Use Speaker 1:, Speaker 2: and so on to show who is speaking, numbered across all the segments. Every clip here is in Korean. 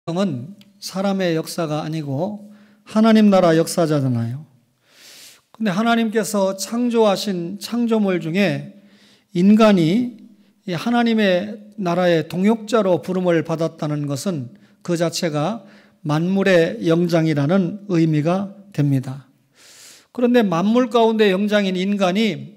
Speaker 1: 성경은 사람의 역사가 아니고 하나님 나라 역사잖아요. 근데 하나님께서 창조하신 창조물 중에 인간이 하나님의 나라의 동역자로 부름을 받았다는 것은 그 자체가 만물의 영장이라는 의미가 됩니다. 그런데 만물 가운데 영장인 인간이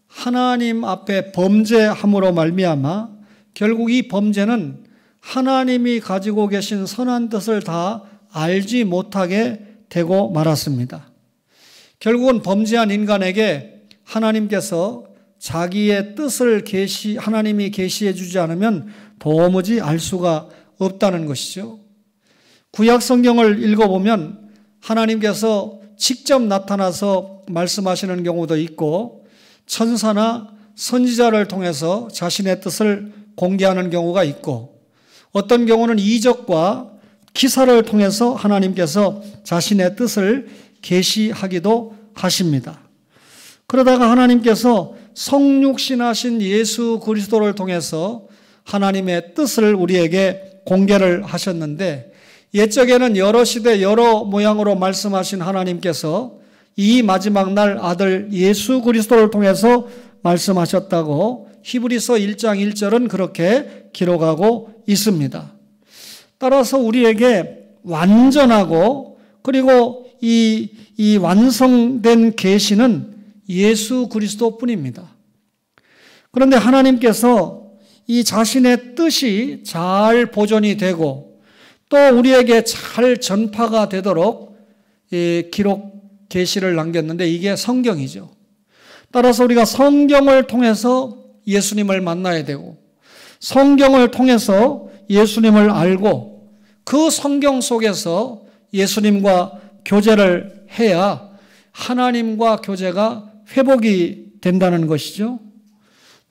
Speaker 1: 하나님 앞에 범죄함으로 말미암아 결국 이 범죄는 하나님이 가지고 계신 선한 뜻을 다 알지 못하게 되고 말았습니다. 결국은 범죄한 인간에게 하나님께서 자기의 뜻을 하나님이 계시해 주지 않으면 도무지 알 수가 없다는 것이죠. 구약 성경을 읽어보면 하나님께서 직접 나타나서 말씀하시는 경우도 있고 천사나 선지자를 통해서 자신의 뜻을 공개하는 경우가 있고 어떤 경우는 이적과 기사를 통해서 하나님께서 자신의 뜻을 계시하기도 하십니다. 그러다가 하나님께서 성육신하신 예수 그리스도를 통해서 하나님의 뜻을 우리에게 공개를 하셨는데 옛적에는 여러 시대 여러 모양으로 말씀하신 하나님께서 이 마지막 날 아들 예수 그리스도를 통해서 말씀하셨다고 히브리서 1장 1절은 그렇게 기록하고 있습니다. 따라서 우리에게 완전하고 그리고 이 완성된 계시는 예수 그리스도뿐입니다. 그런데 하나님께서 이 자신의 뜻이 잘 보존이 되고 또 우리에게 잘 전파가 되도록 기록 계시를 남겼는데 이게 성경이죠. 따라서 우리가 성경을 통해서 예수님을 만나야 되고 성경을 통해서 예수님을 알고 그 성경 속에서 예수님과 교제를 해야 하나님과 교제가 회복이 된다는 것이죠.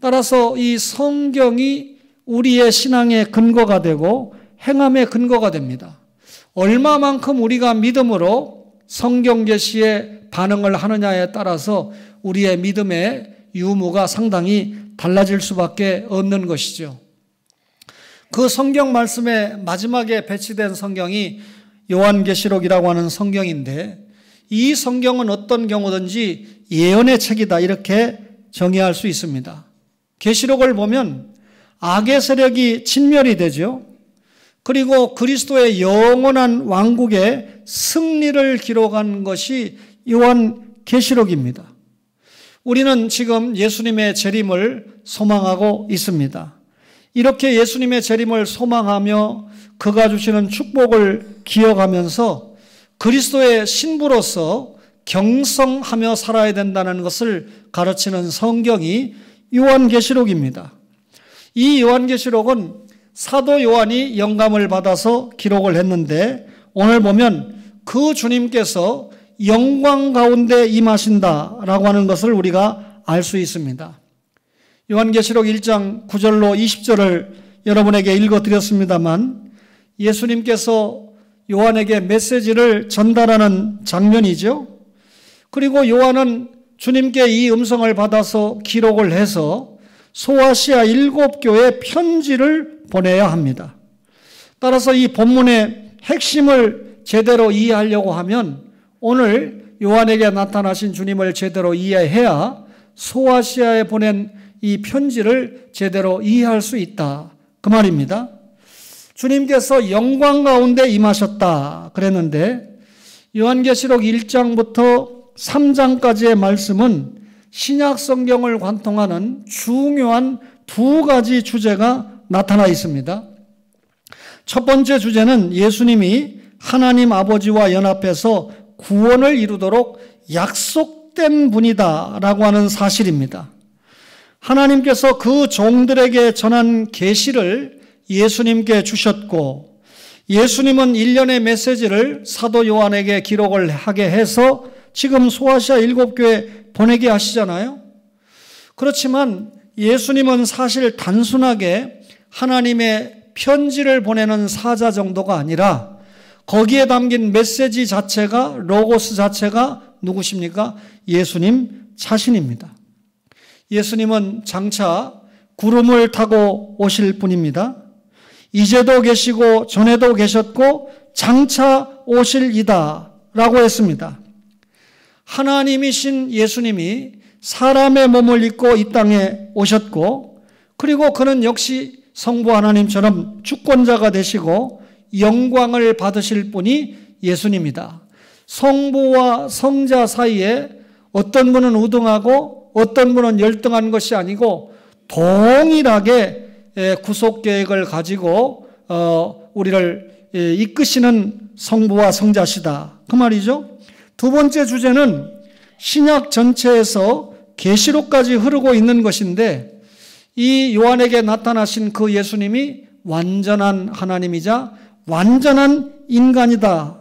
Speaker 1: 따라서 이 성경이 우리의 신앙의 근거가 되고 행함의 근거가 됩니다. 얼마만큼 우리가 믿음으로 성경 계시에 반응을 하느냐에 따라서 우리의 믿음의 유무가 상당히 달라질 수밖에 없는 것이죠. 그 성경 말씀의 마지막에 배치된 성경이 요한계시록이라고 하는 성경인데 이 성경은 어떤 경우든지 예언의 책이다 이렇게 정의할 수 있습니다. 계시록을 보면 악의 세력이 진멸이 되죠. 그리고 그리스도의 영원한 왕국의 승리를 기록한 것이 요한계시록입니다. 우리는 지금 예수님의 재림을 소망하고 있습니다. 이렇게 예수님의 재림을 소망하며 그가 주시는 축복을 기억하면서 그리스도의 신부로서 경성하며 살아야 된다는 것을 가르치는 성경이 요한계시록입니다. 이 요한계시록은 사도 요한이 영감을 받아서 기록을 했는데 오늘 보면 그 주님께서 영광 가운데 임하신다라고 하는 것을 우리가 알 수 있습니다. 요한계시록 1장 9절로 20절을 여러분에게 읽어드렸습니다만 예수님께서 요한에게 메시지를 전달하는 장면이죠. 그리고 요한은 주님께 이 음성을 받아서 기록을 해서 소아시아 7교회 편지를 보내야 합니다. 따라서 이 본문의 핵심을 제대로 이해하려고 하면 오늘 요한에게 나타나신 주님을 제대로 이해해야 소아시아에 보낸 이 편지를 제대로 이해할 수 있다. 그 말입니다. 주님께서 영광 가운데 임하셨다 그랬는데 요한계시록 1장부터 3장까지의 말씀은 신약 성경을 관통하는 중요한 두 가지 주제가 나타나 있습니다. 첫 번째 주제는 예수님이 하나님 아버지와 연합해서 구원을 이루도록 약속된 분이다라고 하는 사실입니다. 하나님께서 그 종들에게 전한 계시를 예수님께 주셨고 예수님은 일련의 메시지를 사도 요한에게 기록을 하게 해서 지금 소아시아 7교회 보내게 하시잖아요. 그렇지만 예수님은 사실 단순하게 하나님의 편지를 보내는 사자 정도가 아니라 거기에 담긴 메시지 자체가 로고스 자체가 누구십니까? 예수님 자신입니다. 예수님은 장차 구름을 타고 오실 분입니다. 이제도 계시고 전에도 계셨고 장차 오실 이다 라고 했습니다. 하나님이신 예수님이 사람의 몸을 입고 이 땅에 오셨고, 그리고 그는 역시 성부 하나님처럼 주권자가 되시고 영광을 받으실 분이 예수님이다. 성부와 성자 사이에 어떤 분은 우등하고 어떤 분은 열등한 것이 아니고 동일하게 구속 계획을 가지고 우리를 이끄시는 성부와 성자시다, 그 말이죠. 두 번째 주제는 신약 전체에서 계시록까지 흐르고 있는 것인데, 이 요한에게 나타나신 그 예수님이 완전한 하나님이자 완전한 인간이다.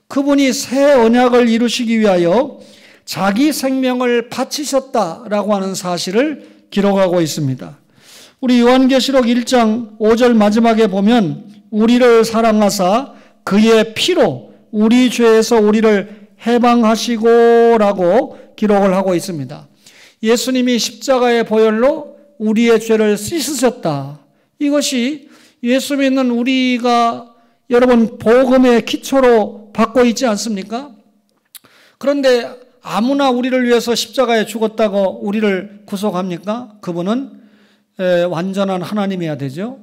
Speaker 1: 그분이 새 언약을 이루시기 위하여 자기 생명을 바치셨다라고 하는 사실을 기록하고 있습니다. 우리 요한계시록 1장 5절 마지막에 보면 우리를 사랑하사 그의 피로 우리 죄에서 우리를 해방하시고라고 기록을 하고 있습니다. 예수님이 십자가의 보혈로 우리의 죄를 씻으셨다. 이것이 예수 믿는 우리가 여러분 복음의 기초로 받고 있지 않습니까? 그런데 아무나 우리를 위해서 십자가에 죽었다고 우리를 구속합니까? 그분은 완전한 하나님이어야 되죠.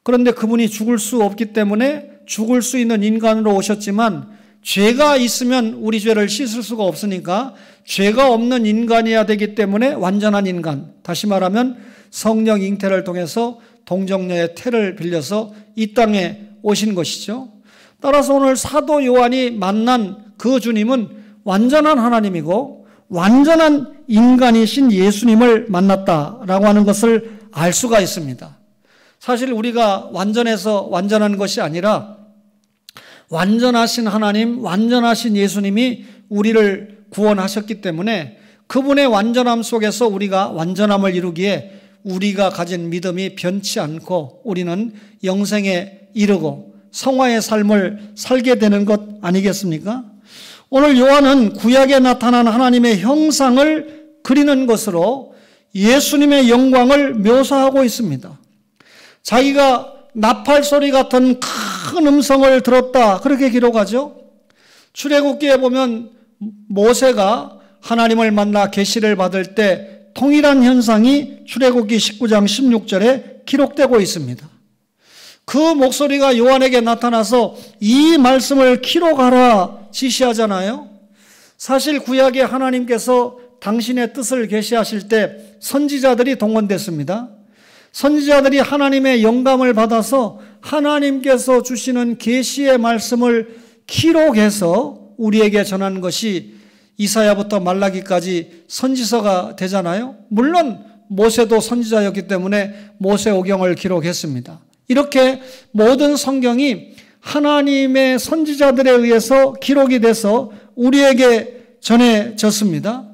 Speaker 1: 그런데 그분이 죽을 수 없기 때문에 죽을 수 있는 인간으로 오셨지만, 죄가 있으면 우리 죄를 씻을 수가 없으니까 죄가 없는 인간이어야 되기 때문에 완전한 인간, 다시 말하면 성령 잉태를 통해서 동정녀의 태를 빌려서 이 땅에 오신 것이죠. 따라서 오늘 사도 요한이 만난 그 주님은 완전한 하나님이고 완전한 인간이신 예수님을 만났다라고 하는 것을 알 수가 있습니다. 사실 우리가 완전해서 완전한 것이 아니라 완전하신 하나님, 완전하신 예수님이 우리를 구원하셨기 때문에 그분의 완전함 속에서 우리가 완전함을 이루기에 우리가 가진 믿음이 변치 않고 우리는 영생에 이르고 성화의 삶을 살게 되는 것 아니겠습니까? 오늘 요한은 구약에 나타난 하나님의 형상을 그리는 것으로 예수님의 영광을 묘사하고 있습니다. 자기가 나팔 소리 같은 큰 음성을 들었다, 그렇게 기록하죠. 출애굽기에 보면 모세가 하나님을 만나 계시를 받을 때 동일한 현상이 출애굽기 19장 16절에 기록되고 있습니다. 그 목소리가 요한에게 나타나서 이 말씀을 기록하라 지시하잖아요. 사실 구약에 하나님께서 당신의 뜻을 계시하실 때 선지자들이 동원됐습니다. 선지자들이 하나님의 영감을 받아서 하나님께서 주시는 계시의 말씀을 기록해서 우리에게 전하는 것이 이사야부터 말라기까지 선지서가 되잖아요. 물론 모세도 선지자였기 때문에 모세오경을 기록했습니다. 이렇게 모든 성경이 하나님의 선지자들에 의해서 기록이 돼서 우리에게 전해졌습니다.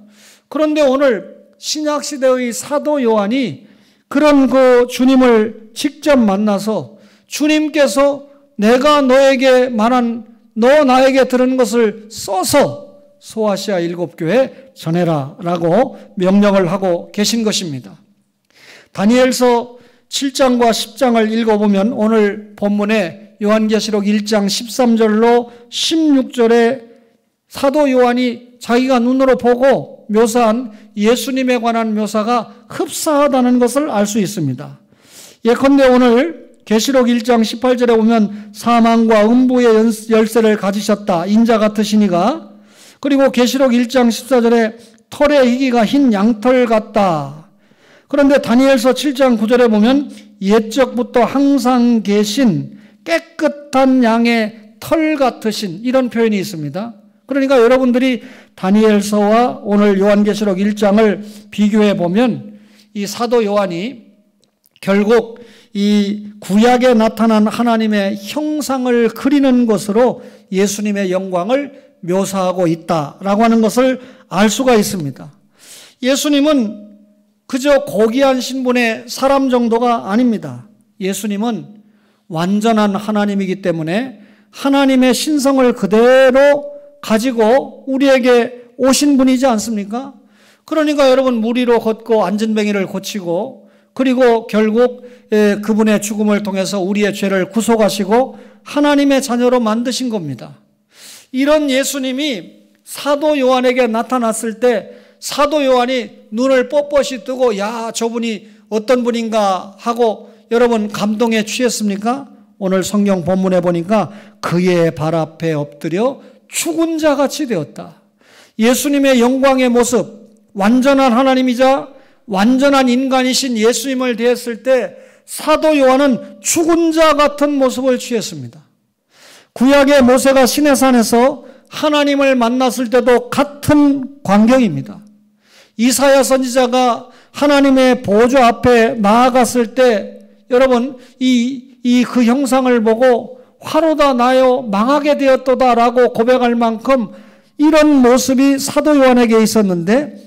Speaker 1: 그런데 오늘 신약시대의 사도 요한이 그런 그 주님을 직접 만나서 주님께서 내가 너에게 말한, 너 나에게 들은 것을 써서 소아시아 7교회에 전해라 라고 명령을 하고 계신 것입니다. 다니엘서 7장과 10장을 읽어보면 오늘 본문에 요한계시록 1장 13절로 16절에 사도 요한이 자기가 눈으로 보고 묘사한 예수님에 관한 묘사가 흡사하다는 것을 알 수 있습니다. 예컨대 오늘 계시록 1장 18절에 보면 사망과 음부의 열쇠를 가지셨다, 인자 같으시니가, 그리고 계시록 1장 14절에 털의 희기가 흰 양털 같다. 그런데 다니엘서 7장 9절에 보면 옛적부터 항상 계신 깨끗한 양의 털 같으신, 이런 표현이 있습니다. 그러니까 여러분들이 다니엘서와 오늘 요한계시록 1장을 비교해 보면 이 사도 요한이 결국 이 구약에 나타난 하나님의 형상을 그리는 것으로 예수님의 영광을 묘사하고 있다라고 하는 것을 알 수가 있습니다. 예수님은 그저 고귀한 신분의 사람 정도가 아닙니다. 예수님은 완전한 하나님이기 때문에 하나님의 신성을 그대로 가지고 우리에게 오신 분이지 않습니까? 그러니까 여러분, 무리로 걷고 안전뱅이를 고치고 그리고 결국 그분의 죽음을 통해서 우리의 죄를 구속하시고 하나님의 자녀로 만드신 겁니다. 이런 예수님이 사도 요한에게 나타났을 때 사도 요한이 눈을 뻣뻣이 뜨고 야, 저분이 어떤 분인가 하고 여러분 감동에 취했습니까? 오늘 성경 본문에 보니까 그의 발 앞에 엎드려 죽은 자 같이 되었다. 예수님의 영광의 모습, 완전한 하나님이자 완전한 인간이신 예수님을 대했을 때 사도 요한은 죽은 자 같은 모습을 취했습니다. 구약의 모세가 시내산에서 하나님을 만났을 때도 같은 광경입니다. 이사야 선지자가 하나님의 보좌 앞에 나아갔을 때 여러분 그 형상을 보고 화로다 나요 망하게 되었도다라고 고백할 만큼 이런 모습이 사도 요한에게 있었는데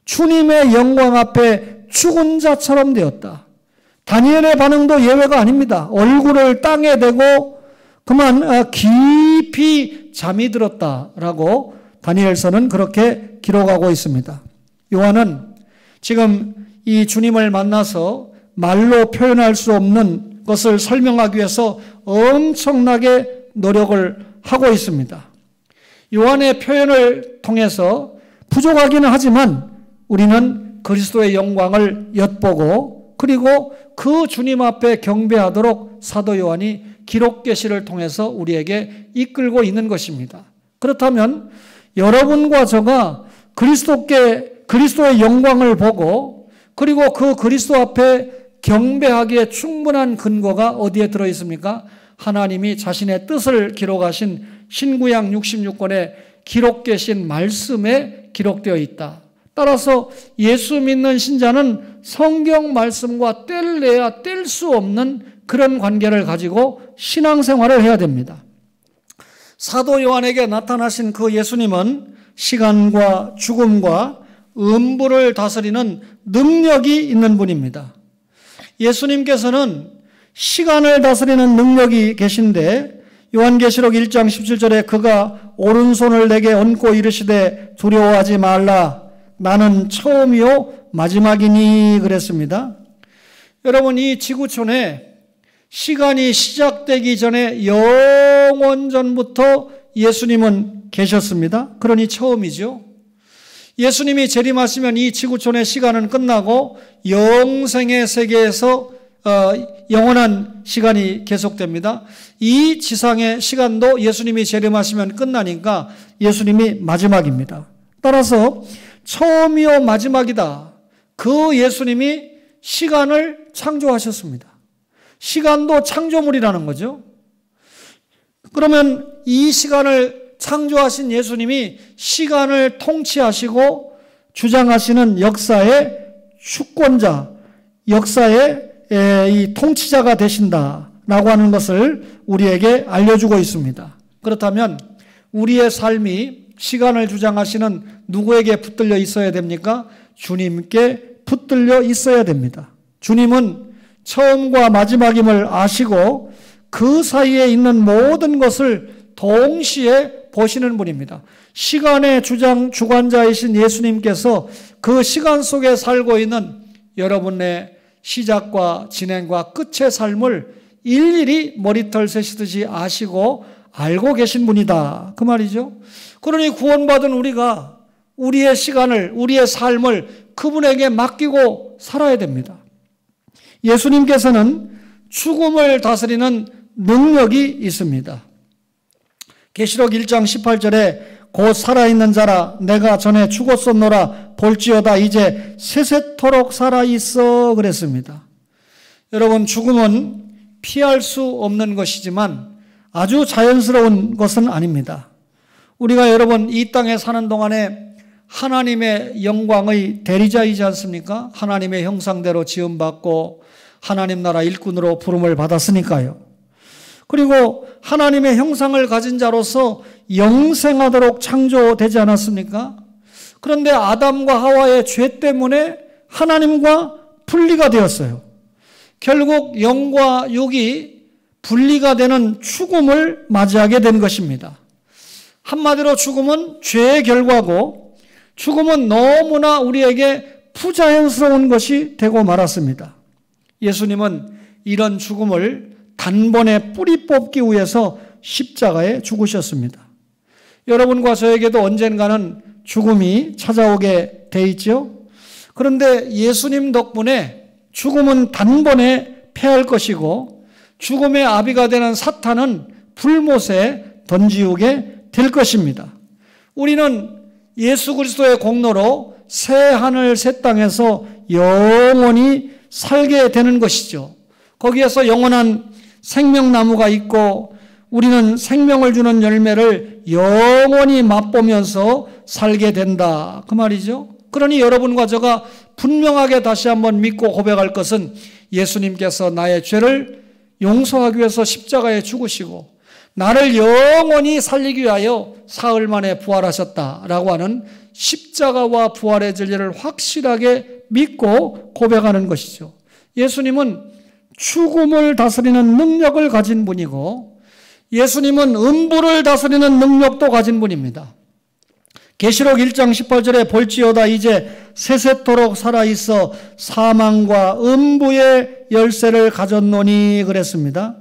Speaker 1: 주님의 영광 앞에 죽은 자처럼 되었다. 다니엘의 반응도 예외가 아닙니다. 얼굴을 땅에 대고 그만 깊이 잠이 들었다라고 다니엘서는 그렇게 기록하고 있습니다. 요한은 지금 이 주님을 만나서 말로 표현할 수 없는 것을 설명하기 위해서 엄청나게 노력을 하고 있습니다. 요한의 표현을 통해서 부족하기는 하지만 우리는 그리스도의 영광을 엿보고 그리고 그 주님 앞에 경배하도록 사도 요한이 기록 계시를 통해서 우리에게 이끌고 있는 것입니다. 그렇다면 여러분과 저가 그리스도의 영광을 보고 그리고 그 그리스도 앞에 경배하기에 충분한 근거가 어디에 들어 있습니까? 하나님이 자신의 뜻을 기록하신 신구약 66권에 기록 계신 말씀에 기록되어 있다. 따라서 예수 믿는 신자는 성경 말씀과 뗄래야 뗄 수 없는 그런 관계를 가지고 신앙생활을 해야 됩니다. 사도 요한에게 나타나신 그 예수님은 시간과 죽음과 음부를 다스리는 능력이 있는 분입니다. 예수님께서는 시간을 다스리는 능력이 계신데 요한계시록 1장 17절에 그가 오른손을 내게 얹고 이르시되 두려워하지 말라 나는 처음이요 마지막이니 그랬습니다. 여러분 이 지구촌에 시간이 시작되기 전에 영원 전부터 예수님은 계셨습니다. 그러니 처음이죠. 예수님이 재림하시면 이 지구촌의 시간은 끝나고 영생의 세계에서 영원한 시간이 계속됩니다. 이 지상의 시간도 예수님이 재림하시면 끝나니까 예수님이 마지막입니다. 따라서 처음이요 마지막이다. 그 예수님이 시간을 창조하셨습니다. 시간도 창조물이라는 거죠. 그러면 이 시간을 창조하신 예수님이 시간을 통치하시고 주장하시는 역사의 주권자, 역사의 이 통치자가 되신다라고 하는 것을 우리에게 알려주고 있습니다. 그렇다면 우리의 삶이 시간을 주장하시는 누구에게 붙들려 있어야 됩니까? 주님께 붙들려 있어야 됩니다. 주님은 처음과 마지막임을 아시고 그 사이에 있는 모든 것을 동시에 보시는 분입니다. 시간의 주관자이신 예수님께서 그 시간 속에 살고 있는 여러분의 시작과 진행과 끝의 삶을 일일이 머리털 새시듯이 아시고 알고 계신 분이다. 그 말이죠. 그러니 구원받은 우리가 우리의 시간을, 우리의 삶을 그분에게 맡기고 살아야 됩니다. 예수님께서는 죽음을 다스리는 능력이 있습니다. 계시록 1장 18절에 곧 살아있는 자라 내가 전에 죽었었노라 볼지어다 이제 세세토록 살아있어 그랬습니다. 여러분 죽음은 피할 수 없는 것이지만 아주 자연스러운 것은 아닙니다. 우리가 여러분 이 땅에 사는 동안에 하나님의 영광의 대리자이지 않습니까? 하나님의 형상대로 지음받고 하나님 나라 일꾼으로 부름을 받았으니까요. 그리고 하나님의 형상을 가진 자로서 영생하도록 창조되지 않았습니까? 그런데 아담과 하와의 죄 때문에 하나님과 분리가 되었어요. 결국 영과 육이 분리가 되는 죽음을 맞이하게 된 것입니다. 한마디로 죽음은 죄의 결과고 죽음은 너무나 우리에게 부자연스러운 것이 되고 말았습니다. 예수님은 이런 죽음을 단번에 뿌리 뽑기 위해서 십자가에 죽으셨습니다. 여러분과 저에게도 언젠가는 죽음이 찾아오게 돼 있죠. 그런데 예수님 덕분에 죽음은 단번에 패할 것이고 죽음의 아비가 되는 사탄은 불못에 던지우게 될 것입니다. 우리는 예수 그리스도의 공로로 새 하늘 새 땅에서 영원히 살게 되는 것이죠. 거기에서 영원한 생명나무가 있고 우리는 생명을 주는 열매를 영원히 맛보면서 살게 된다. 그 말이죠. 그러니 여러분과 제가 분명하게 다시 한번 믿고 고백할 것은 예수님께서 나의 죄를 용서하기 위해서 십자가에 죽으시고 나를 영원히 살리기 위하여 사흘 만에 부활하셨다라고 하는 십자가와 부활의 진리를 확실하게 믿고 고백하는 것이죠. 예수님은 죽음을 다스리는 능력을 가진 분이고 예수님은 음부를 다스리는 능력도 가진 분입니다. 계시록 1장 18절에 볼지어다 이제 세세토록 살아있어 사망과 음부의 열쇠를 가졌노니 그랬습니다.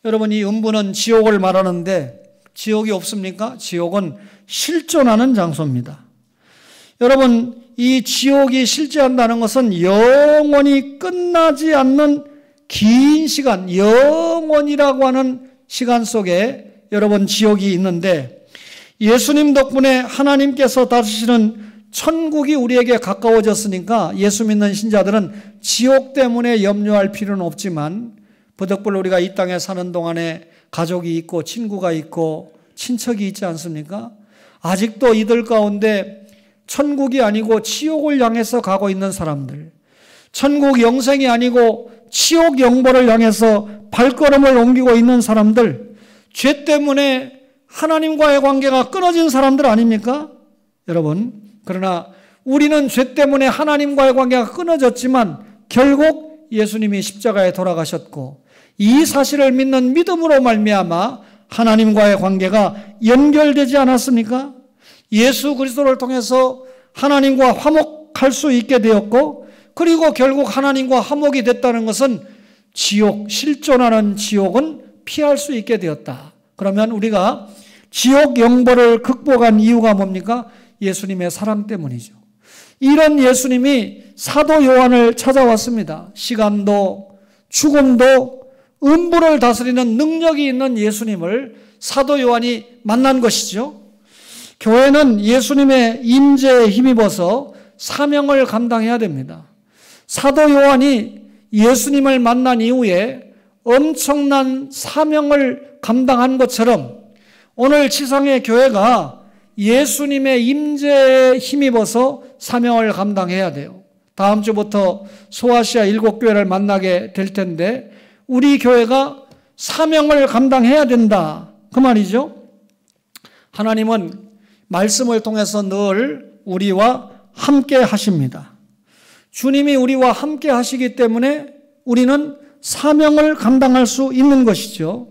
Speaker 1: 여러분, 이 음부는 지옥을 말하는데 지옥이 없습니까? 지옥은 실존하는 장소입니다. 여러분, 이 지옥이 실제한다는 것은 영원히 끝나지 않는 긴 시간, 영원이라고 하는 시간 속에 여러분 지옥이 있는데 예수님 덕분에 하나님께서 다스리시는 천국이 우리에게 가까워졌으니까 예수 믿는 신자들은 지옥 때문에 염려할 필요는 없지만 부득불 우리가 이 땅에 사는 동안에 가족이 있고 친구가 있고 친척이 있지 않습니까? 아직도 이들 가운데 천국이 아니고 지옥을 향해서 가고 있는 사람들, 천국 영생이 아니고 지옥 영벌을 향해서 발걸음을 옮기고 있는 사람들, 죄 때문에 하나님과의 관계가 끊어진 사람들 아닙니까? 여러분, 그러나 우리는 죄 때문에 하나님과의 관계가 끊어졌지만 결국 예수님이 십자가에 돌아가셨고 이 사실을 믿는 믿음으로 말미암아 하나님과의 관계가 연결되지 않았습니까? 예수 그리스도를 통해서 하나님과 화목할 수 있게 되었고 그리고 결국 하나님과 화목이 됐다는 것은 지옥, 실존하는 지옥은 피할 수 있게 되었다. 그러면 우리가 지옥 영벌을 극복한 이유가 뭡니까? 예수님의 사랑 때문이죠. 이런 예수님이 사도 요한을 찾아왔습니다. 시간도 죽음도 음부를 다스리는 능력이 있는 예수님을 사도 요한이 만난 것이죠. 교회는 예수님의 임재에 힘입어서 사명을 감당해야 됩니다. 사도 요한이 예수님을 만난 이후에 엄청난 사명을 감당한 것처럼 오늘 지상의 교회가 예수님의 임재에 힘입어서 사명을 감당해야 돼요. 다음 주부터 소아시아 7교회를 만나게 될 텐데 우리 교회가 사명을 감당해야 된다. 그 말이죠. 하나님은 말씀을 통해서 늘 우리와 함께 하십니다. 주님이 우리와 함께 하시기 때문에 우리는 사명을 감당할 수 있는 것이죠.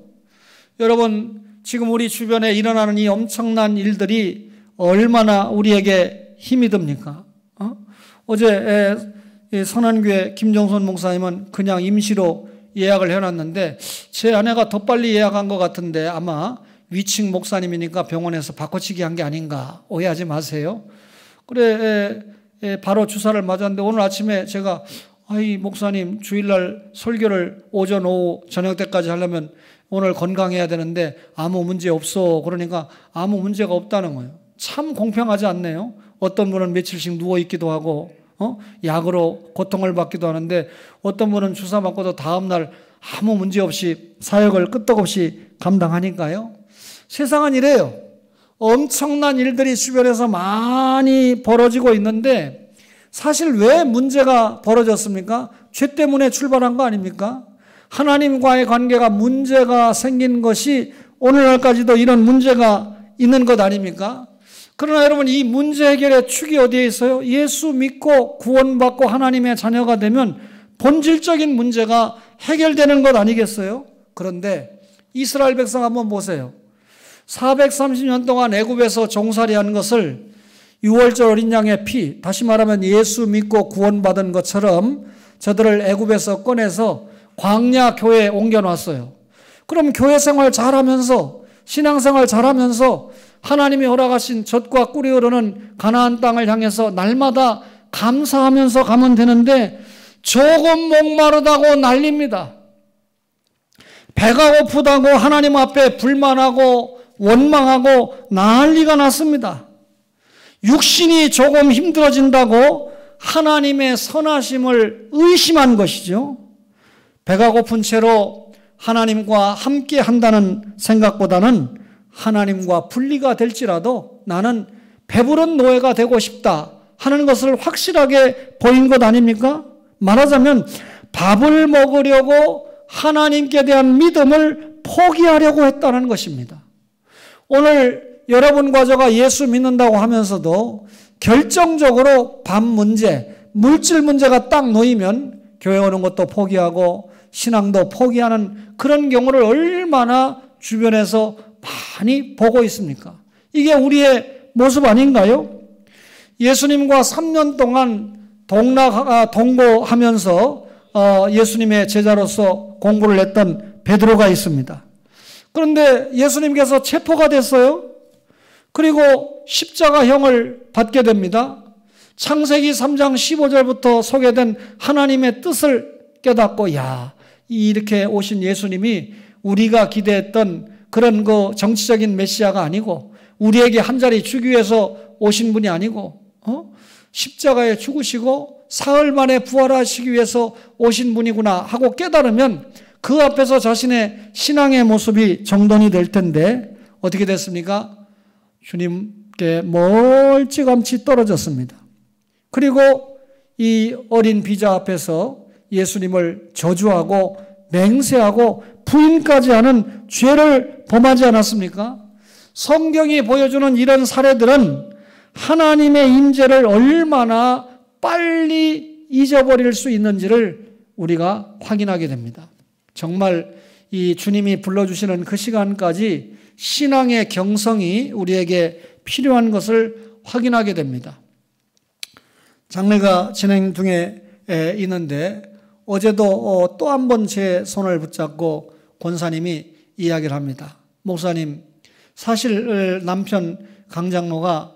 Speaker 1: 여러분, 지금 우리 주변에 일어나는 이 엄청난 일들이 얼마나 우리에게 힘이 듭니까? 어제 선한교회 김정선 목사님은 그냥 임시로 예약을 해놨는데 제 아내가 더 빨리 예약한 것 같은데 아마 위층 목사님이니까 병원에서 바꿔치기 한 게 아닌가 오해하지 마세요. 그래 바로 주사를 맞았는데 오늘 아침에 제가 아이 목사님 주일날 설교를 오전 오후 저녁 때까지 하려면 오늘 건강해야 되는데 아무 문제 없어. 그러니까 아무 문제가 없다는 거예요. 참 공평하지 않네요. 어떤 분은 며칠씩 누워있기도 하고 약으로 고통을 받기도 하는데 어떤 분은 주사 맞고도 다음날 아무 문제 없이 사역을 끄떡없이 감당하니까요. 세상은 이래요. 엄청난 일들이 주변에서 많이 벌어지고 있는데 사실 왜 문제가 벌어졌습니까? 죄 때문에 출발한 거 아닙니까? 하나님과의 관계가 문제가 생긴 것이 오늘날까지도 이런 문제가 있는 것 아닙니까? 그러나 여러분 이 문제 해결의 축이 어디에 있어요? 예수 믿고 구원받고 하나님의 자녀가 되면 본질적인 문제가 해결되는 것 아니겠어요? 그런데 이스라엘 백성 한번 보세요. 430년 동안 애굽에서 종살이한 것을 유월절 어린 양의 피, 다시 말하면 예수 믿고 구원받은 것처럼 저들을 애굽에서 꺼내서 광야 교회에 옮겨놨어요. 그럼 교회 생활 잘하면서, 신앙생활 잘하면서 하나님이 허락하신 젖과 꿀이 흐르는 가나안 땅을 향해서 날마다 감사하면서 가면 되는데 조금 목마르다고 난립니다. 배가 고프다고 하나님 앞에 불만하고 원망하고 난리가 났습니다. 육신이 조금 힘들어진다고 하나님의 선하심을 의심한 것이죠. 배가 고픈 채로 하나님과 함께 한다는 생각보다는 하나님과 분리가 될지라도 나는 배부른 노예가 되고 싶다 하는 것을 확실하게 보인 것 아닙니까? 말하자면 밥을 먹으려고 하나님께 대한 믿음을 포기하려고 했다는 것입니다. 오늘 여러분과 저가 예수 믿는다고 하면서도 결정적으로 밥 문제, 물질 문제가 딱 놓이면 교회 오는 것도 포기하고 신앙도 포기하는 그런 경우를 얼마나 주변에서 많이 보고 있습니까? 이게 우리의 모습 아닌가요? 예수님과 3년 동안 동거하면서 예수님의 제자로서 공부를 했던 베드로가 있습니다. 그런데 예수님께서 체포가 됐어요. 그리고 십자가형을 받게 됩니다. 창세기 3장 15절부터 소개된 하나님의 뜻을 깨닫고 이렇게 오신 예수님이 우리가 기대했던 그런 정치적인 메시아가 아니고 우리에게 한 자리 주기 위해서 오신 분이 아니고 십자가에 죽으시고 사흘 만에 부활하시기 위해서 오신 분이구나 하고 깨달으면 그 앞에서 자신의 신앙의 모습이 정돈이 될 텐데 어떻게 됐습니까? 주님께 멀찌감치 떨어졌습니다. 그리고 이 어린 비자 앞에서 예수님을 저주하고 맹세하고 부인까지 하는 죄를 범하지 않았습니까? 성경이 보여주는 이런 사례들은 하나님의 임재를 얼마나 빨리 잊어버릴 수 있는지를 우리가 확인하게 됩니다. 정말 이 주님이 불러주시는 그 시간까지 신앙의 경성이 우리에게 필요한 것을 확인하게 됩니다. 장례가 진행 중에 있는데 어제도 또 한 번 제 손을 붙잡고 권사님이 이야기를 합니다. 목사님, 사실 남편 강장로가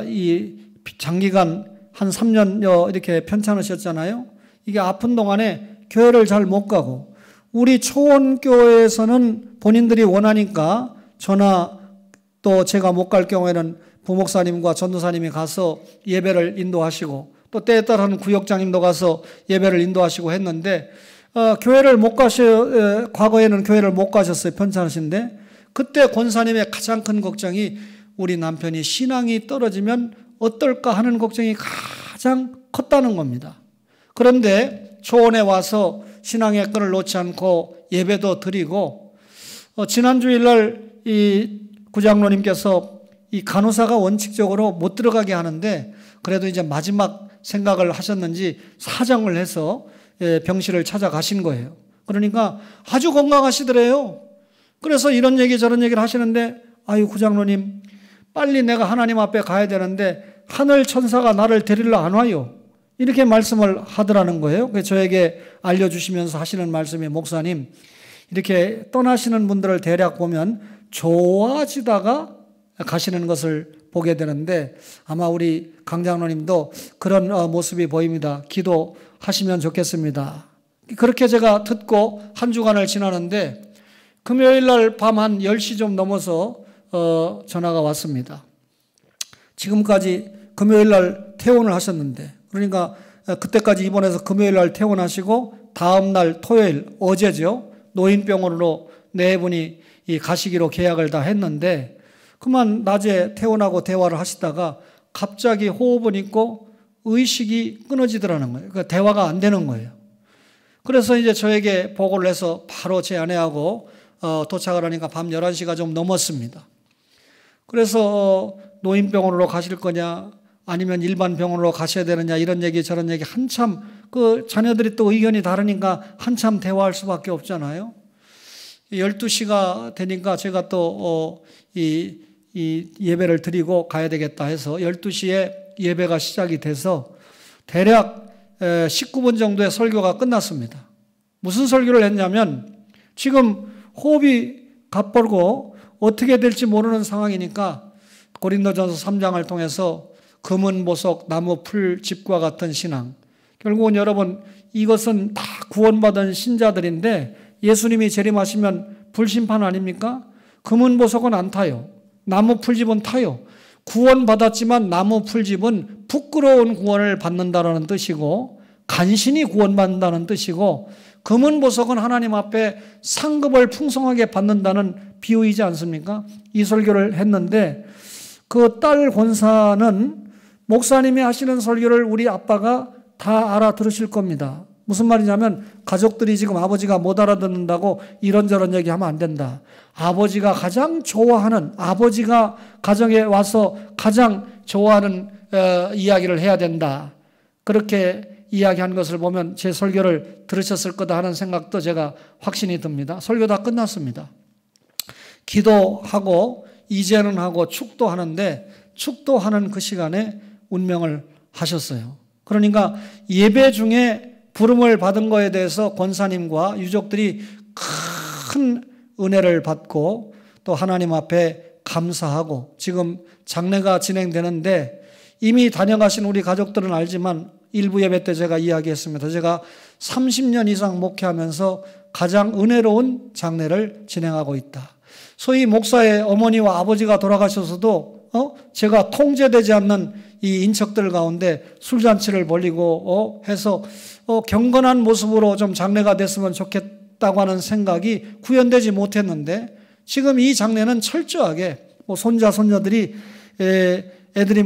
Speaker 1: 이 장기간 한 3년여 이렇게 편찮으셨잖아요. 이게 아픈 동안에 교회를 잘 못 가고 우리 초원교회에서는 본인들이 원하니까 저나 또 제가 못 갈 경우에는 부목사님과 전도사님이 가서 예배를 인도하시고 또 때에 따라서는 구역장님도 가서 예배를 인도하시고 했는데 교회를 못 과거에는 교회를 못 가셨어요. 편찮으신데 그때 권사님의 가장 큰 걱정이 우리 남편이 신앙이 떨어지면 어떨까 하는 걱정이 가장 컸다는 겁니다. 그런데 초원에 와서 신앙의 끈을 놓지 않고 예배도 드리고 지난 주일날 이 구장로님께서 이 간호사가 원칙적으로 못 들어가게 하는데 그래도 이제 마지막 생각을 하셨는지 사정을 해서 병실을 찾아가신 거예요. 그러니까 아주 건강하시더래요. 그래서 이런 얘기 저런 얘기를 하시는데 아유 구장로님 빨리 내가 하나님 앞에 가야 되는데 하늘 천사가 나를 데리러 안 와요. 이렇게 말씀을 하더라는 거예요. 그래서 저에게 알려주시면서 하시는 말씀이 목사님 이렇게 떠나시는 분들을 대략 보면 좋아지다가 가시는 것을 보게 되는데 아마 우리 강장로님도 그런 모습이 보입니다. 기도하시면 좋겠습니다. 그렇게 제가 듣고 한 주간을 지나는데 금요일 날 밤 한 10시 좀 넘어서 전화가 왔습니다. 지금까지 금요일 날 퇴원을 하셨는데 그러니까 그때까지 입원해서 금요일 날 퇴원하시고 다음 날 토요일 어제죠. 노인병원으로 네 분이 가시기로 계약을 다 했는데 그만 낮에 퇴원하고 대화를 하시다가 갑자기 호흡은 있고 의식이 끊어지더라는 거예요. 그러니까 대화가 안 되는 거예요. 그래서 이제 저에게 보고를 해서 바로 제 아내하고 도착을 하니까 밤 11시가 좀 넘었습니다. 그래서 노인병원으로 가실 거냐 아니면 일반 병원으로 가셔야 되느냐 이런 얘기 저런 얘기 한참 그 자녀들이 또 의견이 다르니까 한참 대화할 수밖에 없잖아요. 12시가 되니까 제가 또 이 이 예배를 드리고 가야 되겠다 해서 12시에 예배가 시작이 돼서 대략 19분 정도의 설교가 끝났습니다. 무슨 설교를 했냐면 지금 호흡이 가빠르고 어떻게 될지 모르는 상황이니까 고린도전서 3장을 통해서 금은 보석, 나무 풀, 집과 같은 신앙. 결국은 여러분 이것은 다 구원받은 신자들인데 예수님이 재림하시면 불심판 아닙니까? 금은 보석은 안 타요. 나무 풀집은 타요. 구원받았지만 나무 풀집은 부끄러운 구원을 받는다는 뜻이고 간신히 구원받는다는 뜻이고 금은 보석은 하나님 앞에 상급을 풍성하게 받는다는 비유이지 않습니까? 이 설교를 했는데 그 딸 권사는 목사님이 하시는 설교를 우리 아빠가 다 알아들으실 겁니다. 무슨 말이냐면 가족들이 지금 아버지가 못 알아듣는다고 이런저런 얘기하면 안 된다. 아버지가 가장 좋아하는, 아버지가 가정에 와서 가장 좋아하는 이야기를 해야 된다. 그렇게 이야기한 것을 보면 제 설교를 들으셨을 거다 하는 생각도 제가 확신이 듭니다. 설교 다 끝났습니다. 기도하고 이제는 하고 축도하는데 축도하는 그 시간에 운명을 하셨어요. 그러니까 예배 중에 부름을 받은 거에 대해서 권사님과 유족들이 큰 은혜를 받고 또 하나님 앞에 감사하고 지금 장례가 진행되는데 이미 다녀가신 우리 가족들은 알지만 일부 예배 때 제가 이야기했습니다. 제가 30년 이상 목회하면서 가장 은혜로운 장례를 진행하고 있다. 소위 목사의 어머니와 아버지가 돌아가셔서도 제가 통제되지 않는 이 인척들 가운데 술잔치를 벌이고 해서 경건한 모습으로 좀 장례가 됐으면 좋겠다고 하는 생각이 구현되지 못했는데 지금 이 장례는 철저하게 손자 손녀들이 애들이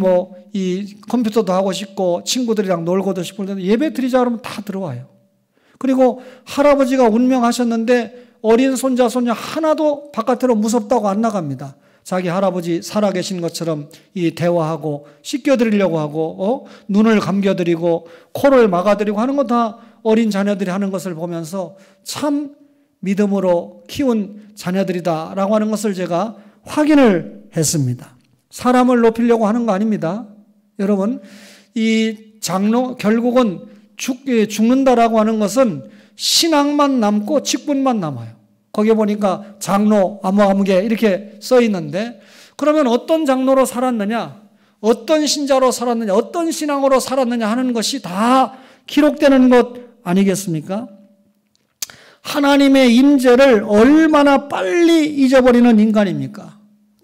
Speaker 1: 이 컴퓨터도 하고 싶고 친구들이랑 놀고도 싶을 텐데 예배 드리자 그러면 다 들어와요. 그리고 할아버지가 운명하셨는데 어린 손자 손녀 하나도 바깥으로 무섭다고 안 나갑니다. 자기 할아버지 살아계신 것처럼 이 대화하고 씻겨드리려고 하고 눈을 감겨드리고 코를 막아드리고 하는 거 다 어린 자녀들이 하는 것을 보면서 참 믿음으로 키운 자녀들이다라고 하는 것을 제가 확인을 했습니다. 사람을 높이려고 하는 거 아닙니다. 여러분 이 장로 결국은 죽는다라고 하는 것은 신앙만 남고 직분만 남아요. 거기에 보니까 장로 아무개 이렇게 써 있는데 그러면 어떤 장로로 살았느냐, 어떤 신자로 살았느냐, 어떤 신앙으로 살았느냐 하는 것이 다 기록되는 것 아니겠습니까? 하나님의 임재를 얼마나 빨리 잊어버리는 인간입니까?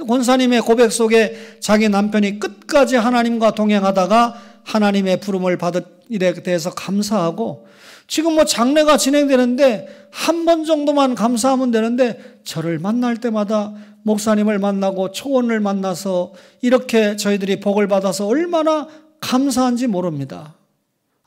Speaker 1: 권사님의 고백 속에 자기 남편이 끝까지 하나님과 동행하다가 하나님의 부름을 받은 일에 대해서 감사하고 지금 장례가 진행되는데 한 번 정도만 감사하면 되는데 저를 만날 때마다 목사님을 만나고 초원을 만나서 이렇게 저희들이 복을 받아서 얼마나 감사한지 모릅니다.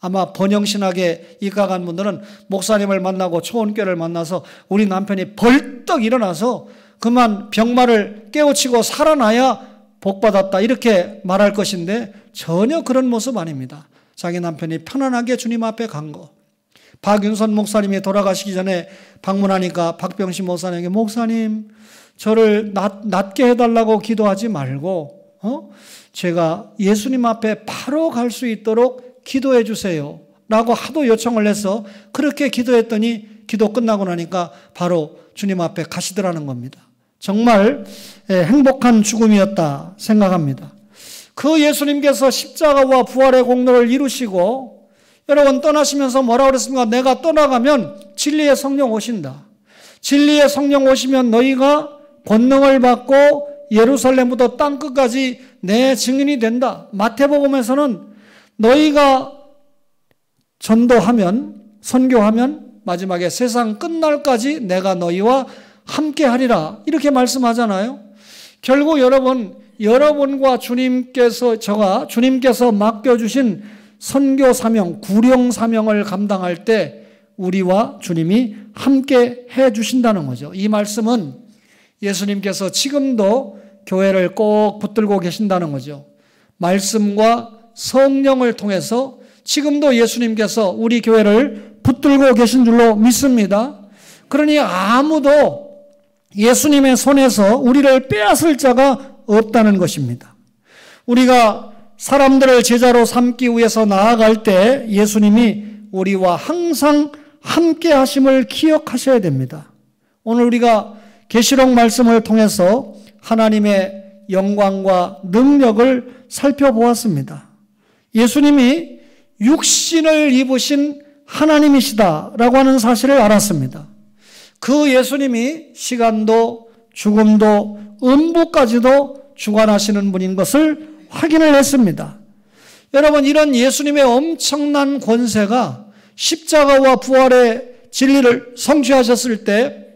Speaker 1: 아마 번영신학에 입각한 분들은 목사님을 만나고 초원교를 만나서 우리 남편이 벌떡 일어나서 그만 병마를 깨우치고 살아나야 복받았다 이렇게 말할 것인데 전혀 그런 모습 아닙니다. 자기 남편이 편안하게 주님 앞에 간 거. 박윤선 목사님이 돌아가시기 전에 방문하니까 박병신 목사님에게 목사님 저를 낫게 해달라고 기도하지 말고 제가 예수님 앞에 바로 갈 수 있도록 기도해 주세요 라고 하도 요청을 해서 그렇게 기도했더니 기도 끝나고 나니까 바로 주님 앞에 가시더라는 겁니다. 정말 행복한 죽음이었다 생각합니다. 그 예수님께서 십자가와 부활의 공로를 이루시고 여러분 떠나시면서 뭐라고 그랬습니까? 내가 떠나가면 진리의 성령 오신다. 진리의 성령 오시면 너희가 권능을 받고 예루살렘부터 땅끝까지 내 증인이 된다. 마태복음에서는 너희가 전도하면 선교하면 마지막에 세상 끝날까지 내가 너희와 함께 하리라 이렇게 말씀하잖아요. 결국 여러분과 주님께서 맡겨주신 선교 사명, 구령 사명을 감당할 때 우리와 주님이 함께 해 주신다는 거죠. 이 말씀은 예수님께서 지금도 교회를 꼭 붙들고 계신다는 거죠. 말씀과 성령을 통해서 지금도 예수님께서 우리 교회를 붙들고 계신 줄로 믿습니다. 그러니 아무도 예수님의 손에서 우리를 빼앗을 자가 없다는 것입니다. 우리가 사람들을 제자로 삼기 위해서 나아갈 때 예수님이 우리와 항상 함께 하심을 기억하셔야 됩니다. 오늘 우리가 계시록 말씀을 통해서 하나님의 영광과 능력을 살펴보았습니다. 예수님이 육신을 입으신 하나님이시다라고 하는 사실을 알았습니다. 그 예수님이 시간도 죽음도 음부까지도 주관하시는 분인 것을 확인을 했습니다. 여러분, 이런 예수님의 엄청난 권세가 십자가와 부활의 진리를 성취하셨을 때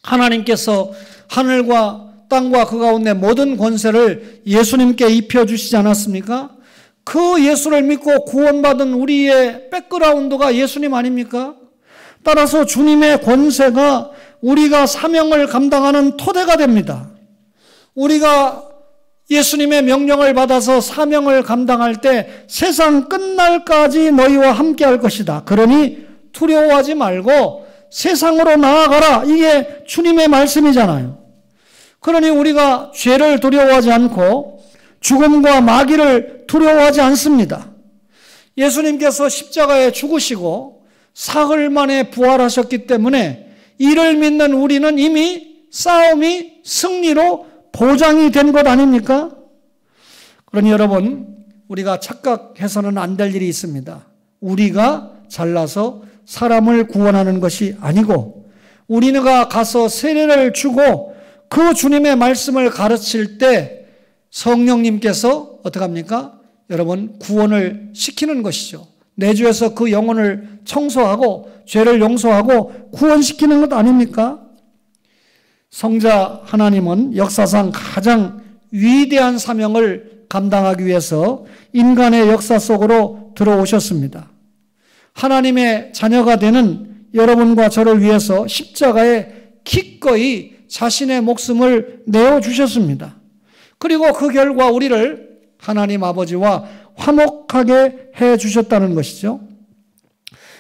Speaker 1: 하나님께서 하늘과 땅과 그 가운데 모든 권세를 예수님께 입혀주시지 않았습니까? 그 예수를 믿고 구원받은 우리의 백그라운드가 예수님 아닙니까? 따라서 주님의 권세가 우리가 사명을 감당하는 토대가 됩니다. 우리가 예수님의 명령을 받아서 사명을 감당할 때 세상 끝날까지 너희와 함께 할 것이다. 그러니 두려워하지 말고 세상으로 나아가라. 이게 주님의 말씀이잖아요. 그러니 우리가 죄를 두려워하지 않고 죽음과 마귀를 두려워하지 않습니다. 예수님께서 십자가에 죽으시고 사흘 만에 부활하셨기 때문에 이를 믿는 우리는 이미 싸움이 승리로 보장이 된 것 아닙니까? 그러니 여러분, 우리가 착각해서는 안 될 일이 있습니다. 우리가 잘나서 사람을 구원하는 것이 아니고 우리가 가서 세례를 주고 그 주님의 말씀을 가르칠 때 성령님께서 어떻게 합니까? 여러분, 구원을 시키는 것이죠. 내주에서 그 영혼을 청소하고 죄를 용서하고 구원시키는 것 아닙니까? 성자 하나님은 역사상 가장 위대한 사명을 감당하기 위해서 인간의 역사 속으로 들어오셨습니다. 하나님의 자녀가 되는 여러분과 저를 위해서 십자가에 기꺼이 자신의 목숨을 내어주셨습니다. 그리고 그 결과 우리를 하나님 아버지와 화목하게 해주셨다는 것이죠.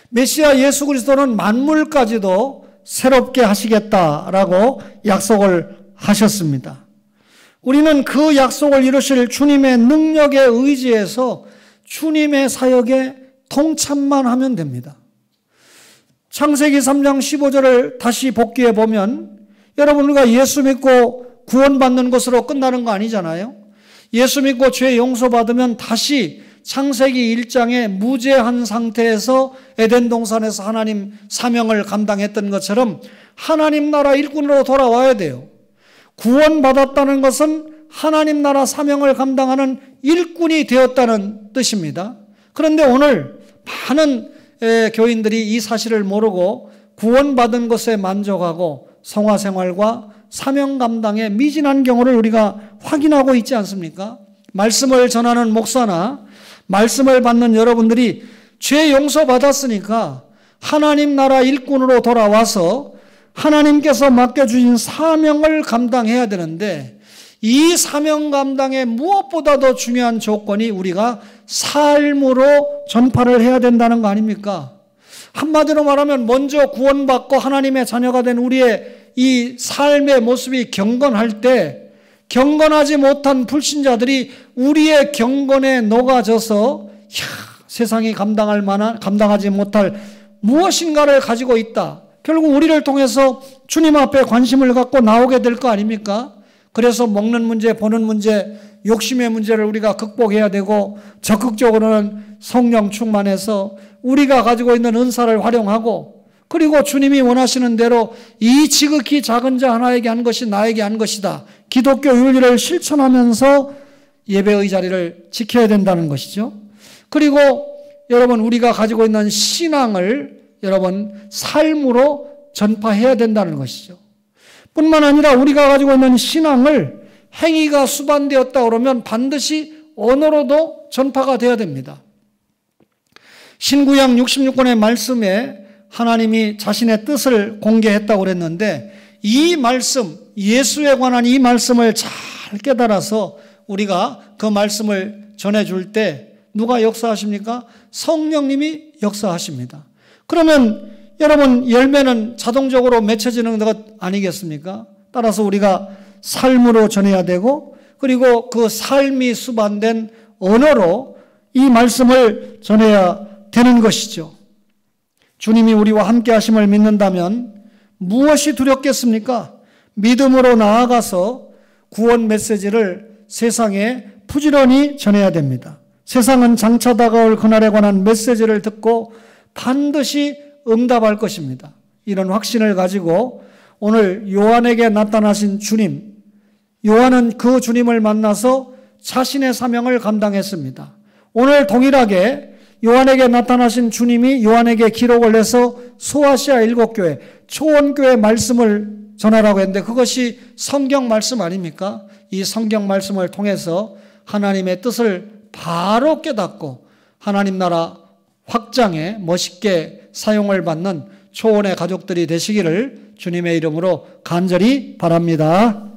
Speaker 1: 메시아 예수 그리스도는 만물까지도 새롭게 하시겠다라고 약속을 하셨습니다. 우리는 그 약속을 이루실 주님의 능력에 의지해서 주님의 사역에 동참만 하면 됩니다. 창세기 3장 15절을 다시 복기해 보면 여러분, 우리가 예수 믿고 구원받는 것으로 끝나는 거 아니잖아요. 예수 믿고 죄 용서받으면 다시 창세기 1장에 무죄한 상태에서 에덴 동산에서 하나님 사명을 감당했던 것처럼 하나님 나라 일꾼으로 돌아와야 돼요. 구원받았다는 것은 하나님 나라 사명을 감당하는 일꾼이 되었다는 뜻입니다. 그런데 오늘 많은 교인들이 이 사실을 모르고 구원받은 것에 만족하고 성화생활과 사명 감당에 미진한 경우를 우리가 확인하고 있지 않습니까? 말씀을 전하는 목사나 말씀을 받는 여러분들이 죄 용서받았으니까 하나님 나라 일꾼으로 돌아와서 하나님께서 맡겨주신 사명을 감당해야 되는데 이 사명 감당의 무엇보다도 중요한 조건이 우리가 삶으로 전파를 해야 된다는 거 아닙니까? 한마디로 말하면 먼저 구원받고 하나님의 자녀가 된 우리의 이 삶의 모습이 경건할 때 경건하지 못한 불신자들이 우리의 경건에 녹아져서 세상이 감당하지 못할 무엇인가를 가지고 있다. 결국 우리를 통해서 주님 앞에 관심을 갖고 나오게 될 거 아닙니까? 그래서 먹는 문제, 보는 문제, 욕심의 문제를 우리가 극복해야 되고 적극적으로는 성령 충만해서 우리가 가지고 있는 은사를 활용하고 그리고 주님이 원하시는 대로 이 지극히 작은 자 하나에게 한 것이 나에게 한 것이다. 기독교 윤리를 실천하면서 예배의 자리를 지켜야 된다는 것이죠. 그리고 여러분, 우리가 가지고 있는 신앙을 여러분 삶으로 전파해야 된다는 것이죠. 뿐만 아니라 우리가 가지고 있는 신앙을 행위가 수반되었다 그러면 반드시 언어로도 전파가 되어야 됩니다. 신구약 66권의 말씀에 하나님이 자신의 뜻을 공개했다고 그랬는데 이 말씀, 예수에 관한 이 말씀을 잘 깨달아서 우리가 그 말씀을 전해줄 때 누가 역사하십니까? 성령님이 역사하십니다. 그러면 여러분, 열매는 자동적으로 맺혀지는 것 아니겠습니까? 따라서 우리가 삶으로 전해야 되고 그리고 그 삶이 수반된 언어로 이 말씀을 전해야 되는 것이죠. 주님이 우리와 함께 하심을 믿는다면 무엇이 두렵겠습니까? 믿음으로 나아가서 구원 메시지를 세상에 부지런히 전해야 됩니다. 세상은 장차 다가올 그날에 관한 메시지를 듣고 반드시 응답할 것입니다. 이런 확신을 가지고 오늘 요한에게 나타나신 주님, 요한은 그 주님을 만나서 자신의 사명을 감당했습니다. 오늘 동일하게 요한에게 나타나신 주님이 요한에게 기록을 해서 소아시아 7교회, 초원교회 말씀을 전하라고 했는데 그것이 성경 말씀 아닙니까? 이 성경 말씀을 통해서 하나님의 뜻을 바로 깨닫고 하나님 나라 확장에 멋있게 사용을 받는 초원의 가족들이 되시기를 주님의 이름으로 간절히 바랍니다.